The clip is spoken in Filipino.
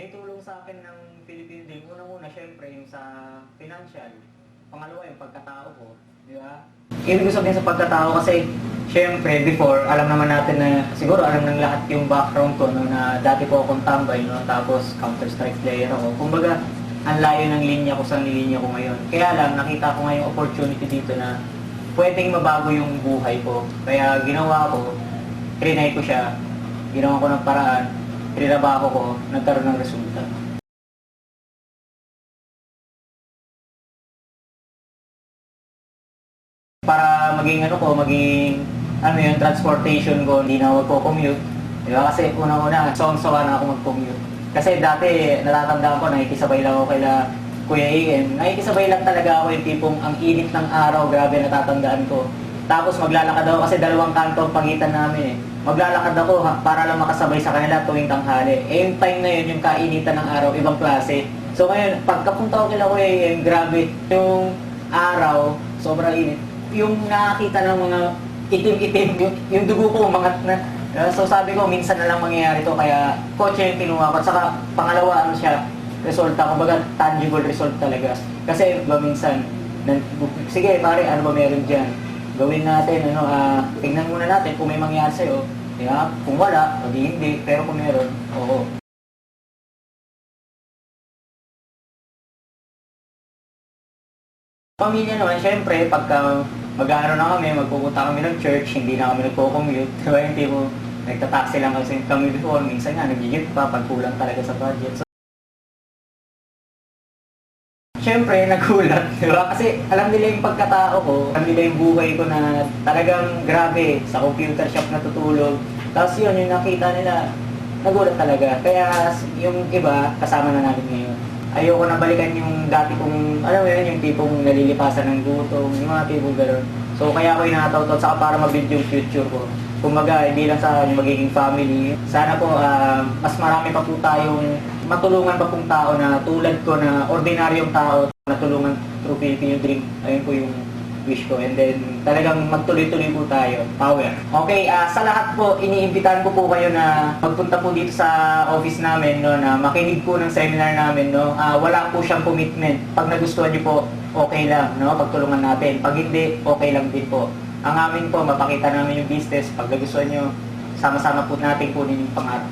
naitulong sa akin ng Philippine Dream, unang-una syempre yung sa financial. Pangalawa yung pagkatao ko, di ba? Ibig sabihin sa pagkatao kasi syempre before, alam naman natin na siguro alam ng lahat yung background ko no, na dati po akong tambay no, tapos Counter-Strike player ako. Kumbaga, ang layo ng linya ko sa linya ko ngayon. Kaya lang, nakita ko ngayong opportunity dito na pwedeng mabago yung buhay ko. Kaya ginawa ko, trinay ko siya, ginawa ko ng paraan, trinabaho ko, nagkaroon ng resulta. Para maging maging transportation ko, hindi na magko-commute. Diba? Kasi una-una, sawang-sawa na ako mag-commute. Kasi dati, natatandaan ko, nakikisabay lang ako kaila Kuya Ian. Nakikisabay lang talaga ako yung tipong ang init ng araw, grabe natatandaan ko. Tapos maglalakad ako kasi dalawang kanto ang pagitan namin eh. Maglalakad ako para lang makasabay sa kanila tuwing tanghali. Eh yung time na yun, yung kainitan ng araw, ibang klase. So ngayon, pagkapunta ko kila Kuya Ian, grabe. Yung araw, sobrang init. Yung nakakita ng mga itim-itim, yung dugo ko umangat na. So sabi ko, minsan na lang mangyayari to, kaya kotse yung kinuha ko. At saka pangalawa, resulta, kumbaga tangible result talaga. Kasi ba minsan, sige pare, ano ba meron dyan? Gawin natin, tingnan muna natin kung may mangyayari sa'yo. Diba? Kung wala, o di hindi, pero kung meron, oo. Pamilya naman, syempre, pagka mag-aano na kami, magpupunta kami ng church, hindi na kami nagpo-commute. Diba yung tipo, nagtataxi lang kasi kami before, minsan nga, nag-jeep pa, pag kulang talaga sa budget. So, syempre, nagulat, di ba? Kasi alam nila yung pagkatao ko, alam nila yung buhay ko na talagang grabe, sa computer shop natutulog. Tapos yun, yung nakita nila, nagulat talaga. Kaya yung iba, kasama na namin ngayon. Ayoko na balikan yung dati kong, alam mo yun, yung tipong nalilipasan ng gutom, yung mga tipong gano'n. So kaya ako inataw-taw saka para mabuild yung future ko. Kumbaga, hindi lang sa magiging family. Sana po, mas marami pa po tayong matulungan pa pong tao na tulad ko na ordinaryong tao na tulungan through Filipino Dream. Ayun po yung wish ko. And then, talagang magtuloy-tuloy po tayo. Power. Okay, sa lahat po, iniimbitahan ko po kayo na magpunta po dito sa office namin, no, na makinig po ng seminar namin. No. Wala po siyang commitment. Pag nagustuhan niyo po, okay lang. No, pagtulungan natin. Pag hindi, okay lang din po. Ang amin po, mapakita namin yung business. Pag nagustuhan nyo, sama-sama po natin kunin yung pangarap.